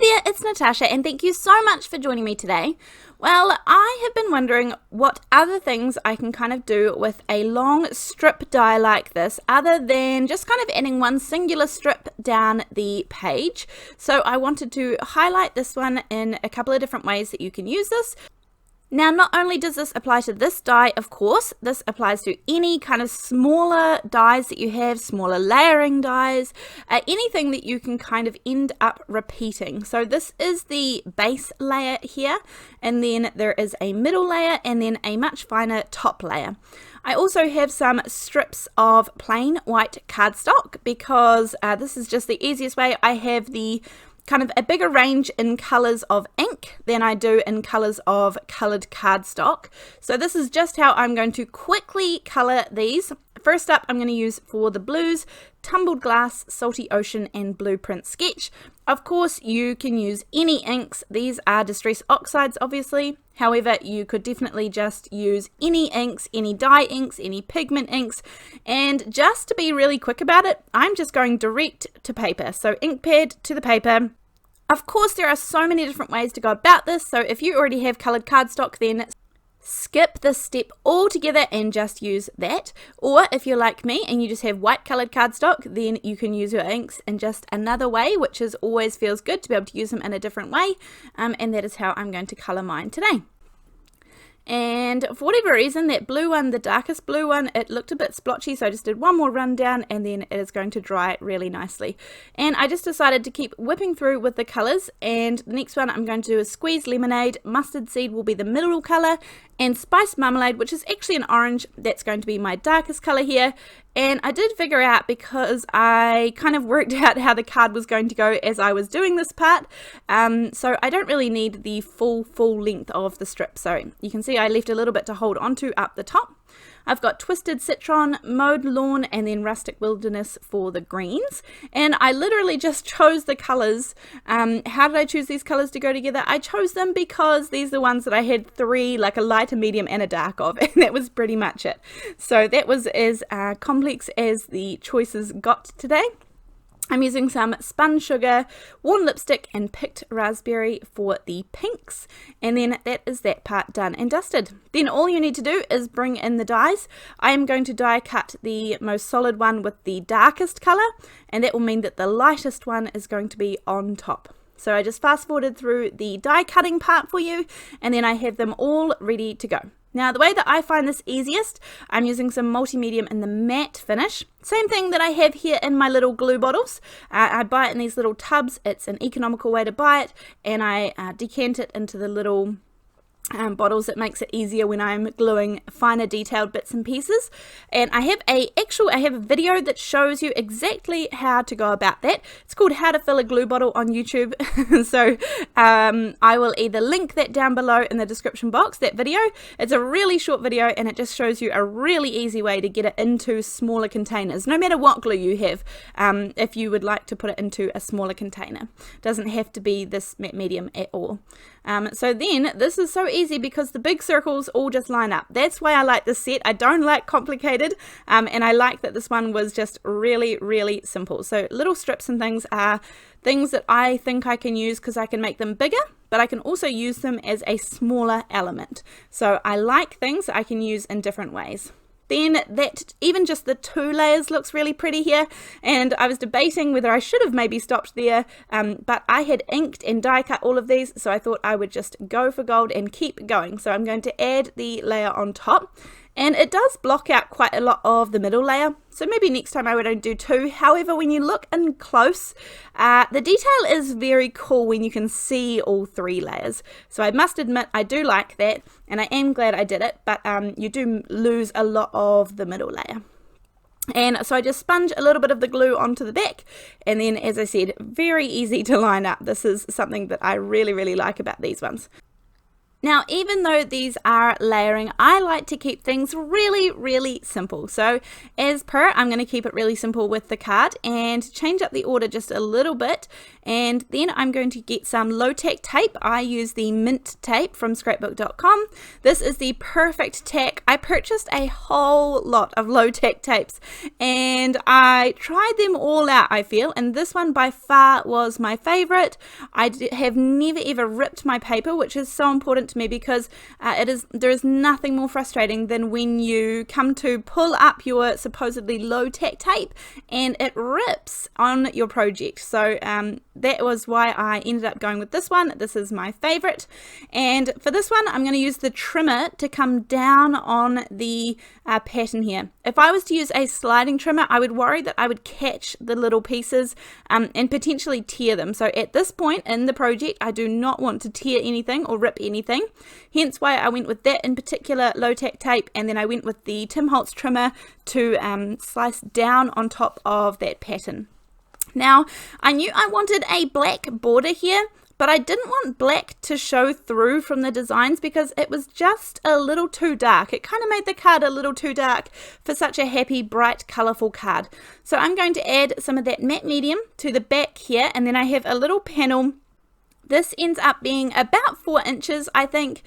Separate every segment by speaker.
Speaker 1: there, it's Natasha, and thank you so much for joining me today. Well, I have been wondering what other things I can kind of do with a long strip die like this, other than just kind of adding one singular strip down the page. So I wanted to highlight this one in a couple of different ways that you can use this. Now, not only does this apply to this die, of course, this applies to any kind of smaller dies that you have, smaller layering dies, anything that you can kind of end up repeating. So this is the base layer here, and then there is a middle layer, and then a much finer top layer. I also have some strips of plain white cardstock because this is just the easiest way. I have the kind of a bigger range in colours of ink than I do in colours of coloured cardstock. So this is just how I'm going to quickly colour these. First up, I'm going to use for the blues, Tumbled Glass, Salty Ocean and Blueprint Sketch. Of course, you can use any inks. These are Distress Oxides, obviously. However, you could definitely just use any inks, any dye inks, any pigment inks. And just to be really quick about it, I'm just going direct to paper. So ink pad to the paper. Of course, there are so many different ways to go about this. So if you already have coloured cardstock, then skip this step altogether and just use that. Or if you're like me and you just have white coloured cardstock, then you can use your inks in just another way, which is always feels good to be able to use them in a different way. And that is how I'm going to colour mine today. And for whatever reason, that blue one, the darkest blue one, it looked a bit splotchy, so I just did one more run down and then it is going to dry really nicely. And I just decided to keep whipping through with the colours, and the next one I'm going to do is Squeezed Lemonade, Mustard Seed will be the middle colour, and Spiced Marmalade, which is actually an orange, that's going to be my darkest colour here. And I did figure out, because I kind of worked out how the card was going to go as I was doing this part, so I don't really need the full length of the strip. So you can see I left a little bit to hold onto up the top. I've got Twisted Citron, Mowed Lawn, and then Rustic Wilderness for the greens. And I literally just chose the colours. How did I choose these colours to go together? I chose them because these are the ones that I had three, like a light, a medium, and a dark of. And that was pretty much it. So that was as complex as the choices got today. I'm using some spun sugar, worn lipstick, and picked raspberry for the pinks. And then that is that part done and dusted. Then all you need to do is bring in the dyes. I am going to die cut the most solid one with the darkest colour, and that will mean that the lightest one is going to be on top. So I just fast forwarded through the die cutting part for you, and then I have them all ready to go. Now, the way that I find this easiest, I'm using some multi-medium in the matte finish. Same thing that I have here in my little glue bottles. I buy it in these little tubs. It's an economical way to buy it, and I decant it into the little bottles. It makes it easier when I'm gluing finer detailed bits and pieces. And I have a video that shows you exactly how to go about that. It's called How to Fill a Glue Bottle on YouTube. So I will either link that down below in the description box, that video. It's a really short video, and it just shows you a really easy way to get it into smaller containers, no matter what glue you have, if you would like to put it into a smaller container. It doesn't have to be this matte medium at all. So then this is so easy because the big circles all just line up. That's why I like this set. I don't like complicated, and I like that this one was just really simple. So little strips and things are things that I think I can use because I can make them bigger, but I can also use them as a smaller element. So I like things that I can use in different ways. Then that even just the two layers looks really pretty here, and I was debating whether I should have maybe stopped there, but I had inked and die cut all of these, so I thought I would just go for gold and keep going. So I'm going to add the layer on top, and it does block out quite a lot of the middle layer, so maybe next time I would only do two. However, when you look in close, the detail is very cool when you can see all three layers. So I must admit I do like that, and I am glad I did it, but you do lose a lot of the middle layer. And so I just sponge a little bit of the glue onto the back, and then, as I said, very easy to line up. This is something that I really like about these ones. Now, even though these are layering, I like to keep things really simple. So as per, I'm going to keep it really simple with the card and change up the order just a little bit. And then I'm going to get some low-tack tape. I use the mint tape from scrapbook.com. This is the perfect tack. I purchased a whole lot of low-tack tapes and I tried them all out, I feel, and this one by far was my favorite. I have never ever ripped my paper, which is so important to me because there is nothing more frustrating than when you come to pull up your supposedly low-tack tape and it rips on your project. So that was why I ended up going with this one. This is my favorite, and for this one I'm going to use the trimmer to come down on the pattern here. If I was to use a sliding trimmer, I would worry that I would catch the little pieces and potentially tear them. So at this point in the project, I do not want to tear anything or rip anything, hence why I went with that in particular low-tack tape, and then I went with the Tim Holtz trimmer to slice down on top of that pattern. Now, I knew I wanted a black border here, but I didn't want black to show through from the designs because it was just a little too dark. It kind of made the card a little too dark for such a happy, bright, colourful card. So I'm going to add some of that matte medium to the back here, and then I have a little panel. This ends up being about 4 inches, I think.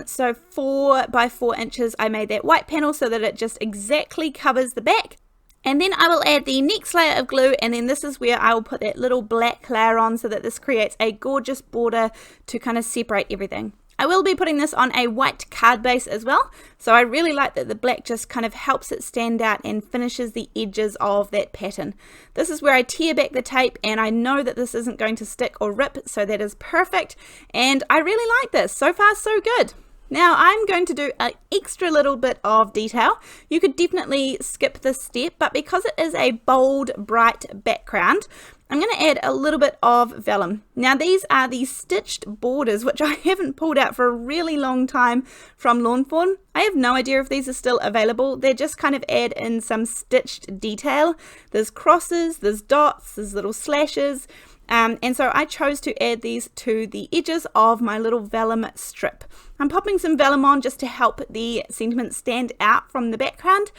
Speaker 1: So 4 by 4 inches, I made that white panel so that it just exactly covers the back. And then I will add the next layer of glue, and then this is where I will put that little black layer on so that this creates a gorgeous border to kind of separate everything. I will be putting this on a white card base as well, so I really like that the black just kind of helps it stand out and finishes the edges of that pattern. This is where I tear back the tape, and I know that this isn't going to stick or rip, so that is perfect, and I really like this. So far so good. Now I'm going to do an extra little bit of detail. You could definitely skip this step, but because it is a bold, bright background, I'm going to add a little bit of vellum. Now these are the stitched borders, which I haven't pulled out for a really long time from Lawn Fawn. I have no idea if these are still available. They just kind of add in some stitched detail. There's crosses, there's dots, there's little slashes. And so I chose to add these to the edges of my little vellum strip. I'm popping some vellum on just to help the sentiment stand out from the background,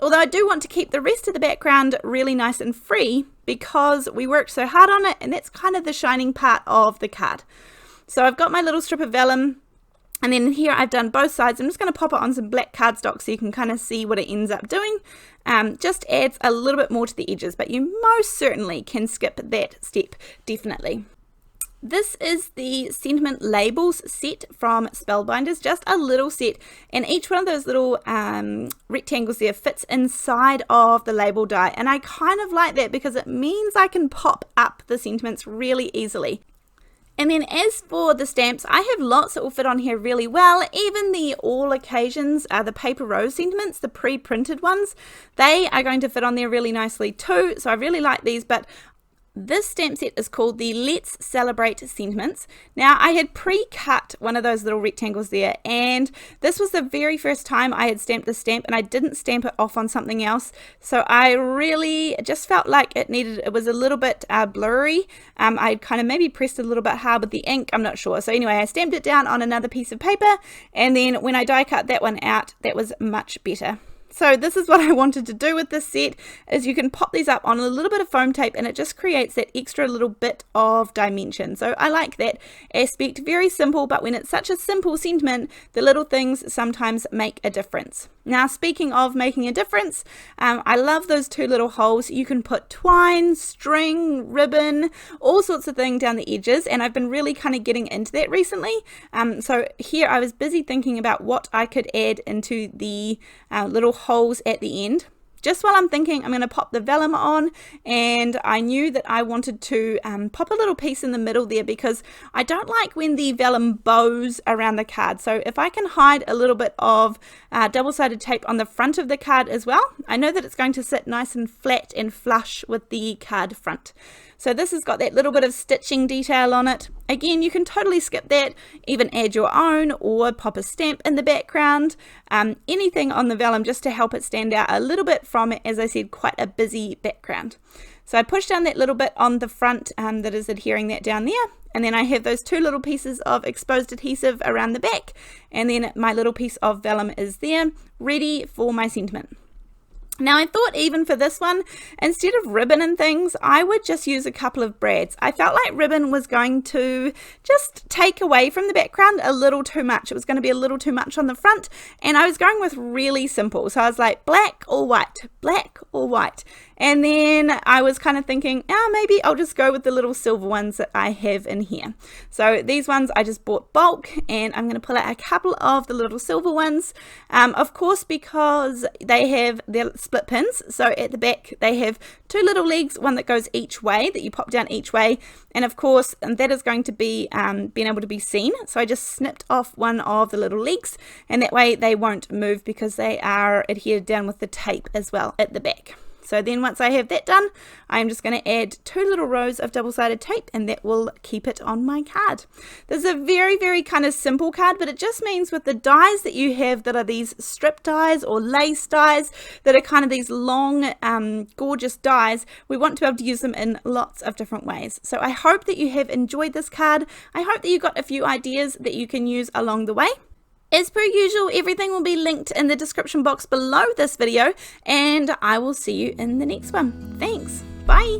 Speaker 1: although I do want to keep the rest of the background really nice and free because we worked so hard on it, and that's kind of the shining part of the card. So I've got my little strip of vellum, and then here I've done both sides. I'm just going to pop it on some black cardstock so you can kind of see what it ends up doing. Just adds a little bit more to the edges, but you most certainly can skip that step, definitely. This is the sentiment labels set from Spellbinders, just a little set, and each one of those little rectangles there fits inside of the label die, and I kind of like that because it means I can pop up the sentiments really easily. And then as for the stamps, I have lots that will fit on here really well. Even the all occasions, the paper rose sentiments, the pre-printed ones, they are going to fit on there really nicely too. So I really like these, but this stamp set is called the Let's Celebrate Sentiments. Now I had pre-cut one of those little rectangles there, and this was the very first time I had stamped this stamp, and I didn't stamp it off on something else, so I really just felt like it was a little bit blurry. I kind of maybe pressed a little bit hard with the ink, I'm not sure. So anyway, I stamped it down on another piece of paper, and then when I die cut that one out, that was much better. So this is what I wanted to do with this set, is you can pop these up on a little bit of foam tape and it just creates that extra little bit of dimension. So I like that aspect. Very simple, but when it's such a simple sentiment, the little things sometimes make a difference. Now speaking of making a difference, I love those two little holes. You can put twine, string, ribbon, all sorts of things down the edges, and I've been really kind of getting into that recently. So here I was busy thinking about what I could add into the little holes at the end. Just while I'm thinking, I'm going to pop the vellum on, and I knew that I wanted to pop a little piece in the middle there because I don't like when the vellum bows around the card. So if I can hide a little bit of double-sided tape on the front of the card as well, I know that it's going to sit nice and flat and flush with the card front. So this has got that little bit of stitching detail on it. Again, you can totally skip that, even add your own or pop a stamp in the background, anything on the vellum just to help it stand out a little bit from, as I said, quite a busy background. So I push down that little bit on the front that is adhering that down there, and then I have those two little pieces of exposed adhesive around the back, and then my little piece of vellum is there, ready for my sentiment. Now I thought even for this one, instead of ribbon and things, I would just use a couple of brads. I felt like ribbon was going to just take away from the background a little too much. It was going to be a little too much on the front, and I was going with really simple. So I was like black or white, black or white. And then I was kind of thinking, maybe I'll just go with the little silver ones that I have in here. So these ones I just bought bulk, and I'm going to pull out a couple of the little silver ones. Of course, because they have their split pins. So at the back, they have two little legs, one that goes each way, that you pop down each way. And of course, that is going to be being able to be seen. So I just snipped off one of the little legs, and that way they won't move because they are adhered down with the tape as well at the back. So then once I have that done, I'm just going to add two little rows of double-sided tape, and that will keep it on my card. This is a very, very kind of simple card, but it just means with the dies that you have that are these strip dies or lace dies that are kind of these long, gorgeous dies, we want to be able to use them in lots of different ways. So I hope that you have enjoyed this card. I hope that you got a few ideas that you can use along the way. As per usual, everything will be linked in the description box below this video, and I will see you in the next one. Thanks. Bye.